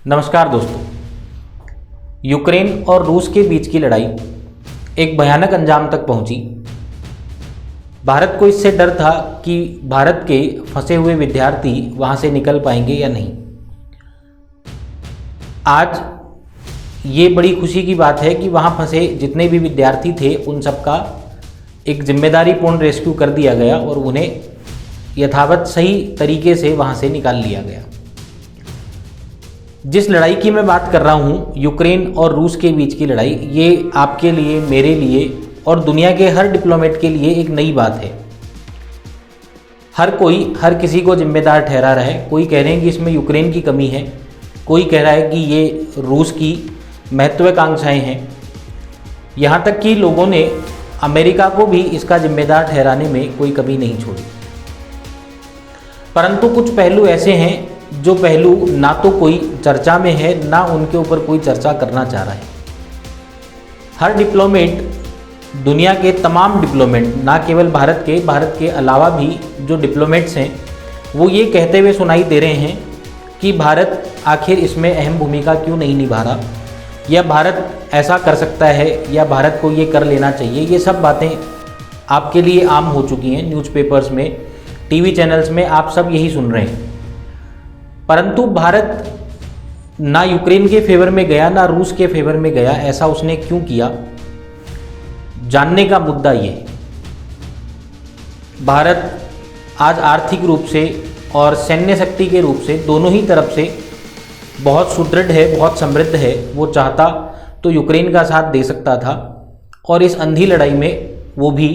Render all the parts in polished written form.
नमस्कार दोस्तों। यूक्रेन और रूस के बीच की लड़ाई एक भयानक अंजाम तक पहुंची। भारत को इससे डर था कि भारत के फंसे हुए विद्यार्थी वहां से निकल पाएंगे या नहीं। आज ये बड़ी खुशी की बात है कि वहां फंसे जितने भी विद्यार्थी थे उन सबका एक जिम्मेदारीपूर्ण रेस्क्यू कर दिया गया और उन्हें यथावत सही तरीके से वहां से निकाल लिया गया। जिस लड़ाई की मैं बात कर रहा हूँ, यूक्रेन और रूस के बीच की लड़ाई, ये आपके लिए, मेरे लिए और दुनिया के हर डिप्लोमेट के लिए एक नई बात है। हर किसी को जिम्मेदार ठहरा रहा है। कोई कह रहे हैं कि इसमें यूक्रेन की कमी है, कोई कह रहा है कि ये रूस की महत्वाकांक्षाएं हैं। यहाँ तक कि लोगों ने अमेरिका को भी इसका जिम्मेदार ठहराने में कोई कमी नहीं छोड़ी। परंतु कुछ पहलू ऐसे हैं जो पहलू ना तो कोई चर्चा में है, ना उनके ऊपर कोई चर्चा करना चाह रहा है। हर डिप्लोमेट, दुनिया के तमाम डिप्लोमेट, ना केवल भारत के अलावा भी जो डिप्लोमेट्स हैं, वो ये कहते हुए सुनाई दे रहे हैं कि भारत आखिर इसमें अहम भूमिका क्यों नहीं निभा रहा, या भारत ऐसा कर सकता है, या भारत को ये कर लेना चाहिए। ये सब बातें आपके लिए आम हो चुकी हैं। न्यूज़पेपर्स में, टीवी चैनल्स में आप सब यही सुन रहे हैं। परंतु भारत ना यूक्रेन के फेवर में गया, ना रूस के फेवर में गया। ऐसा उसने क्यों किया, जानने का मुद्दा ये है। भारत आज आर्थिक रूप से और सैन्य शक्ति के रूप से दोनों ही तरफ से बहुत सुदृढ़ है, बहुत समृद्ध है। वो चाहता तो यूक्रेन का साथ दे सकता था और इस अंधी लड़ाई में वो भी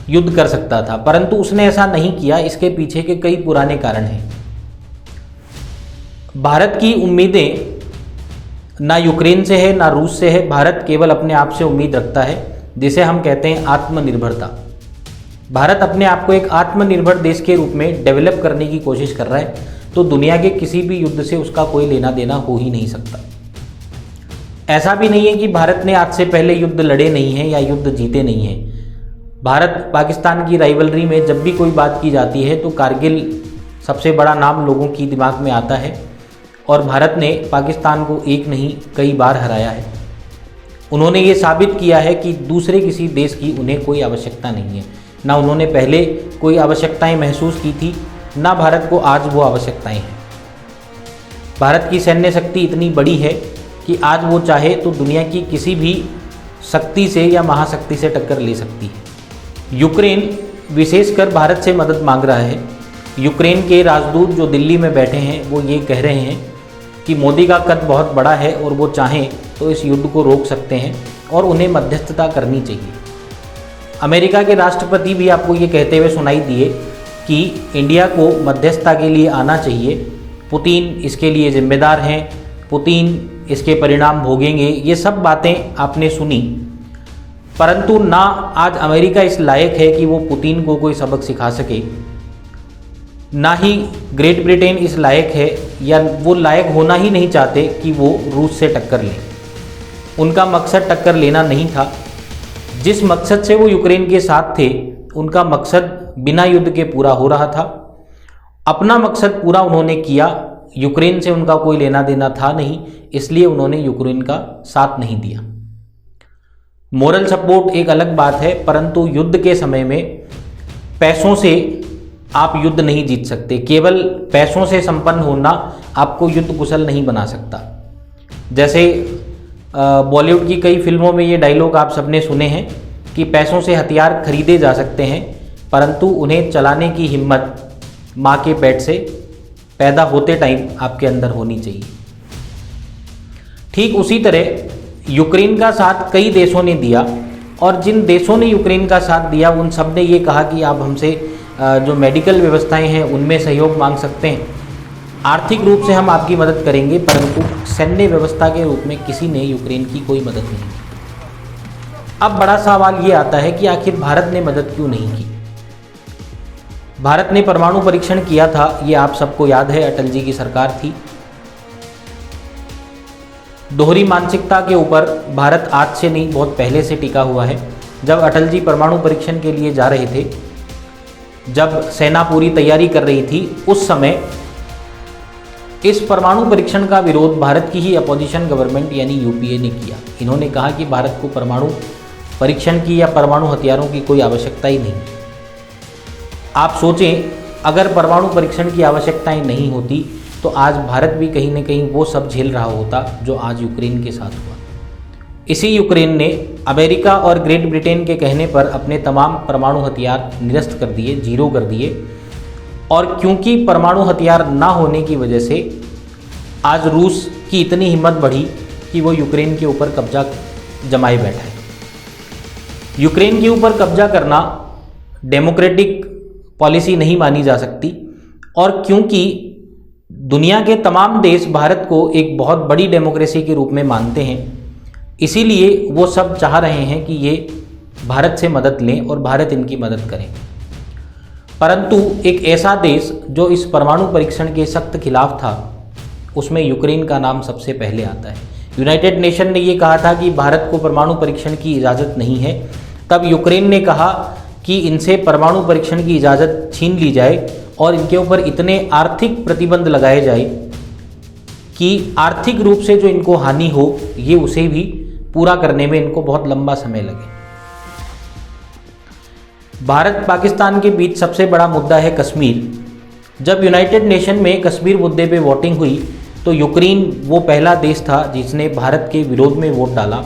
युद्ध कर सकता था, परंतु उसने ऐसा नहीं किया। इसके पीछे के कई पुराने कारण हैं। भारत की उम्मीदें ना यूक्रेन से है, ना रूस से है। भारत केवल अपने आप से उम्मीद रखता है, जिसे हम कहते हैं आत्मनिर्भरता। भारत अपने आप को एक आत्मनिर्भर देश के रूप में डेवलप करने की कोशिश कर रहा है, तो दुनिया के किसी भी युद्ध से उसका कोई लेना देना हो ही नहीं सकता। ऐसा भी नहीं है कि भारत ने आज से पहले युद्ध लड़े नहीं हैं या युद्ध जीते नहीं हैं। भारत पाकिस्तान की राइवलरी में जब भी कोई बात की जाती है तो कारगिल सबसे बड़ा नाम लोगों की दिमाग में आता है, और भारत ने पाकिस्तान को एक नहीं कई बार हराया है। उन्होंने ये साबित किया है कि दूसरे किसी देश की उन्हें कोई आवश्यकता नहीं है। ना उन्होंने पहले कोई आवश्यकताएं महसूस की थी, ना भारत को आज वो आवश्यकताएं हैं। भारत की सैन्य शक्ति इतनी बड़ी है कि आज वो चाहे तो दुनिया की किसी भी शक्ति से या महाशक्ति से टक्कर ले सकती है। यूक्रेन विशेषकर भारत से मदद मांग रहा है। यूक्रेन के राजदूत जो दिल्ली में बैठे हैं वो ये कह रहे हैं कि मोदी का कद बहुत बड़ा है और वो चाहें तो इस युद्ध को रोक सकते हैं और उन्हें मध्यस्थता करनी चाहिए। अमेरिका के राष्ट्रपति भी आपको ये कहते हुए सुनाई दिए कि इंडिया को मध्यस्थता के लिए आना चाहिए। पुतिन इसके लिए जिम्मेदार हैं, पुतिन इसके परिणाम भोगेंगे। ये सब बातें आपने सुनी, परंतु ना आज अमेरिका इस लायक है कि वो पुतिन को कोई सबक सिखा सके, ना ही ग्रेट ब्रिटेन इस लायक है, या वो लायक होना ही नहीं चाहते कि वो रूस से टक्कर लें। उनका मकसद टक्कर लेना नहीं था। जिस मकसद से वो यूक्रेन के साथ थे, उनका मकसद बिना युद्ध के पूरा हो रहा था। अपना मकसद पूरा उन्होंने किया। यूक्रेन से उनका कोई लेना देना था नहीं, इसलिए उन्होंने यूक्रेन का साथ नहीं दिया। मोरल सपोर्ट एक अलग बात है, परंतु युद्ध के समय में पैसों से आप युद्ध नहीं जीत सकते। केवल पैसों से संपन्न होना आपको युद्ध कुशल नहीं बना सकता। जैसे बॉलीवुड की कई फिल्मों में ये डायलॉग आप सबने सुने हैं कि पैसों से हथियार खरीदे जा सकते हैं, परंतु उन्हें चलाने की हिम्मत माँ के पेट से पैदा होते टाइम आपके अंदर होनी चाहिए। ठीक उसी तरह यूक्रेन का साथ कई देशों ने दिया, और जिन देशों ने यूक्रेन का साथ दिया उन सब ने ये कहा कि आप हमसे जो मेडिकल व्यवस्थाएं हैं उनमें सहयोग मांग सकते हैं, आर्थिक रूप से हम आपकी मदद करेंगे, परंतु सैन्य व्यवस्था के रूप में किसी ने यूक्रेन की कोई मदद नहीं की। अब बड़ा सवाल ये आता है कि आखिर भारत ने मदद क्यों नहीं की। भारत ने परमाणु परीक्षण किया था, ये आप सबको याद है, अटल जी की सरकार थी। दोहरी मानसिकता के ऊपर भारत आज से नहीं, बहुत पहले से टिका हुआ है। जब अटल जी परमाणु परीक्षण के लिए जा रहे थे, जब सेना पूरी तैयारी कर रही थी, उस समय इस परमाणु परीक्षण का विरोध भारत की ही अपोजिशन गवर्नमेंट यानी यूपीए ने किया। इन्होंने कहा कि भारत को परमाणु परीक्षण की या परमाणु हथियारों की कोई आवश्यकता ही नहीं। आप सोचें, अगर परमाणु परीक्षण की आवश्यकताएं नहीं होती तो आज भारत भी कहीं ना कहीं वो सब झेल रहा होता जो आज यूक्रेन के साथ हुआ। इसी यूक्रेन ने अमेरिका और ग्रेट ब्रिटेन के कहने पर अपने तमाम परमाणु हथियार निरस्त कर दिए, जीरो कर दिए। और क्योंकि परमाणु हथियार ना होने की वजह से आज रूस की इतनी हिम्मत बढ़ी कि वो यूक्रेन के ऊपर कब्जा जमाए बैठा है। यूक्रेन के ऊपर कब्जा करना डेमोक्रेटिक पॉलिसी नहीं मानी जा सकती, और क्योंकि दुनिया के तमाम देश भारत को एक बहुत बड़ी डेमोक्रेसी के रूप में मानते हैं, इसीलिए वो सब चाह रहे हैं कि ये भारत से मदद लें और भारत इनकी मदद करें। परंतु एक ऐसा देश जो इस परमाणु परीक्षण के सख्त खिलाफ था, उसमें यूक्रेन का नाम सबसे पहले आता है। यूनाइटेड नेशन ने ये कहा था कि भारत को परमाणु परीक्षण की इजाज़त नहीं है, तब यूक्रेन ने कहा कि इनसे परमाणु परीक्षण की इजाज़त छीन ली जाए और इनके ऊपर इतने आर्थिक प्रतिबंध लगाए जाए कि आर्थिक रूप से जो इनको हानि हो ये उसे भी पूरा करने में इनको बहुत लंबा समय लगे। भारत पाकिस्तान के बीच सबसे बड़ा मुद्दा है कश्मीर। जब यूनाइटेड नेशन में कश्मीर मुद्दे पे वोटिंग हुई तो यूक्रेन वो पहला देश था जिसने भारत के विरोध में वोट डाला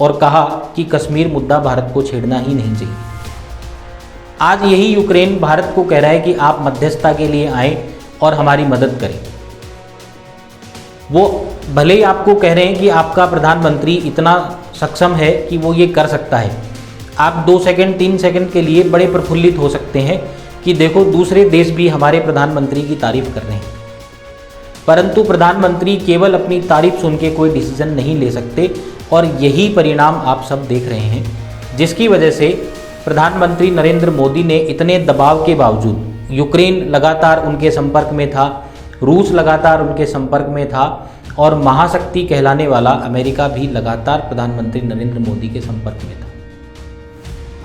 और कहा कि कश्मीर मुद्दा भारत को छेड़ना ही नहीं चाहिए। आज यही यूक्रेन भारत को कह रहा है कि आप मध्यस्थता के लिए आएं और हमारी मदद करें। वो भले ही आपको कह रहे हैं कि आपका प्रधानमंत्री इतना सक्षम है कि वो ये कर सकता है। आप 2 सेकंड 3 सेकंड के लिए बड़े प्रफुल्लित हो सकते हैं कि देखो दूसरे देश भी हमारे प्रधानमंत्री की तारीफ कर रहे हैं, परंतु प्रधानमंत्री केवल अपनी तारीफ सुन के कोई डिसीजन नहीं ले सकते। और यही परिणाम आप सब देख रहे हैं, जिसकी वजह से प्रधानमंत्री नरेंद्र मोदी ने इतने दबाव के बावजूद, यूक्रेन लगातार उनके संपर्क में था, रूस लगातार उनके संपर्क में था और महाशक्ति कहलाने वाला अमेरिका भी लगातार प्रधानमंत्री नरेंद्र मोदी के संपर्क में था।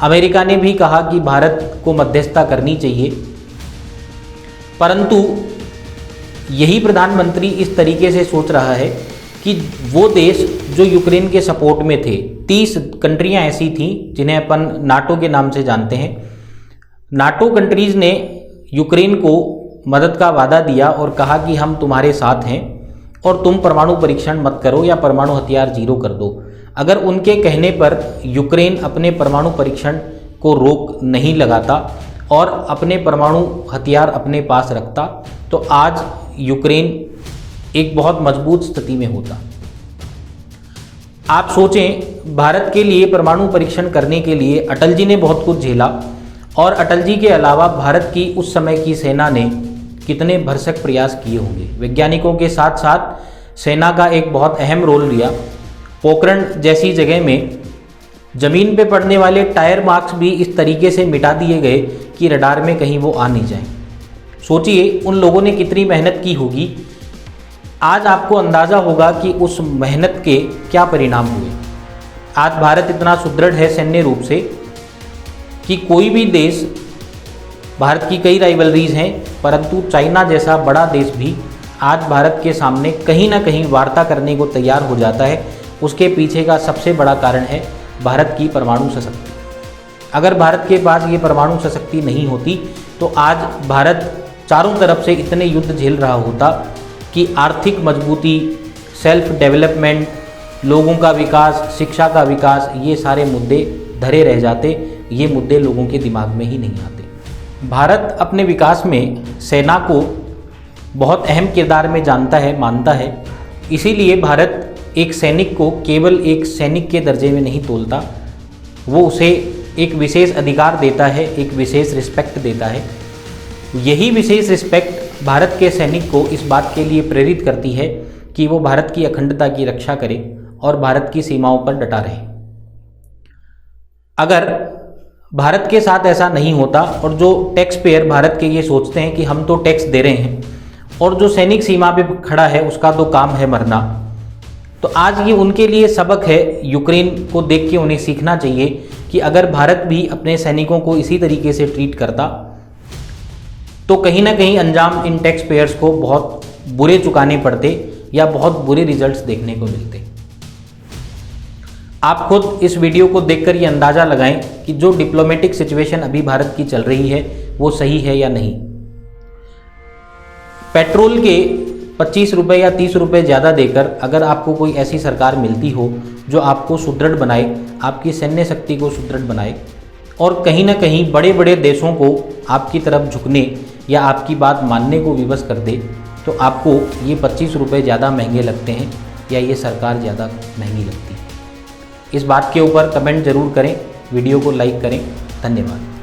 अमेरिका ने भी कहा कि भारत को मध्यस्थता करनी चाहिए, परंतु यही प्रधानमंत्री इस तरीके से सोच रहा है कि वो देश जो यूक्रेन के सपोर्ट में थे, 30 कंट्रियां ऐसी थीं जिन्हें अपन नाटो के नाम से जानते हैं, नाटो कंट्रीज़ ने यूक्रेन को मदद का वादा दिया और कहा कि हम तुम्हारे साथ हैं और तुम परमाणु परीक्षण मत करो या परमाणु हथियार जीरो कर दो। अगर उनके कहने पर यूक्रेन अपने परमाणु परीक्षण को रोक नहीं लगाता और अपने परमाणु हथियार अपने पास रखता तो आज यूक्रेन एक बहुत मजबूत स्थिति में होता। आप सोचें, भारत के लिए परमाणु परीक्षण करने के लिए अटल जी ने बहुत कुछ झेला और अटल जी के अलावा भारत की उस समय की सेना ने कितने भरसक प्रयास किए होंगे। वैज्ञानिकों के साथ साथ सेना का एक बहुत अहम रोल लिया। पोखरण जैसी जगह में ज़मीन पे पड़ने वाले टायर मार्क्स भी इस तरीके से मिटा दिए गए कि रडार में कहीं वो आ नहीं जाए। सोचिए उन लोगों ने कितनी मेहनत की होगी। आज आपको अंदाज़ा होगा कि उस मेहनत के क्या परिणाम हुए। आज भारत इतना सुदृढ़ है सैन्य रूप से कि कोई भी देश, भारत की कई राइवलरीज हैं, परंतु चाइना जैसा बड़ा देश भी आज भारत के सामने कहीं ना कहीं वार्ता करने को तैयार हो जाता है। उसके पीछे का सबसे बड़ा कारण है भारत की परमाणु शक्ति। अगर भारत के पास ये परमाणु शक्ति नहीं होती तो आज भारत चारों तरफ से इतने युद्ध झेल रहा होता कि आर्थिक मजबूती, सेल्फ डेवलपमेंट, लोगों का विकास, शिक्षा का विकास, ये सारे मुद्दे धरे रह जाते। ये मुद्दे लोगों के दिमाग में ही नहीं आते। भारत अपने विकास में सेना को बहुत अहम किरदार में जानता है, मानता है। इसीलिए भारत एक सैनिक को केवल एक सैनिक के दर्जे में नहीं तोलता, वो उसे एक विशेष अधिकार देता है, एक विशेष रिस्पेक्ट देता है। यही विशेष रिस्पेक्ट भारत के सैनिक को इस बात के लिए प्रेरित करती है कि वो भारत की अखंडता की रक्षा करे और भारत की सीमाओं पर डटा रहे। अगर भारत के साथ ऐसा नहीं होता और जो टैक्स पेयर भारत के ये सोचते हैं कि हम तो टैक्स दे रहे हैं और जो सैनिक सीमा पे खड़ा है उसका तो काम है मरना, तो आज ये उनके लिए सबक है। यूक्रेन को देख के उन्हें सीखना चाहिए कि अगर भारत भी अपने सैनिकों को इसी तरीके से ट्रीट करता तो कहीं ना कहीं अंजाम इन टैक्स पेयर्स को बहुत बुरे चुकाने पड़ते या बहुत बुरे रिजल्ट्स देखने को मिलते। आप खुद इस वीडियो को देखकर ये अंदाज़ा लगाएं कि जो डिप्लोमेटिक सिचुएशन अभी भारत की चल रही है वो सही है या नहीं। पेट्रोल के 25 रुपये या 30 रुपये ज़्यादा देकर अगर आपको कोई ऐसी सरकार मिलती हो जो आपको सुदृढ़ बनाए, आपकी सैन्य शक्ति को सुदृढ़ बनाए और कहीं ना कहीं बड़े बड़े देशों को आपकी तरफ झुकने या आपकी बात मानने को विवश कर दे, तो आपको ये 25 रुपये ज़्यादा महंगे लगते हैं या ये सरकार ज़्यादा महंगी लगती है। इस बात के ऊपर कमेंट ज़रूर करें, वीडियो को लाइक करें। धन्यवाद।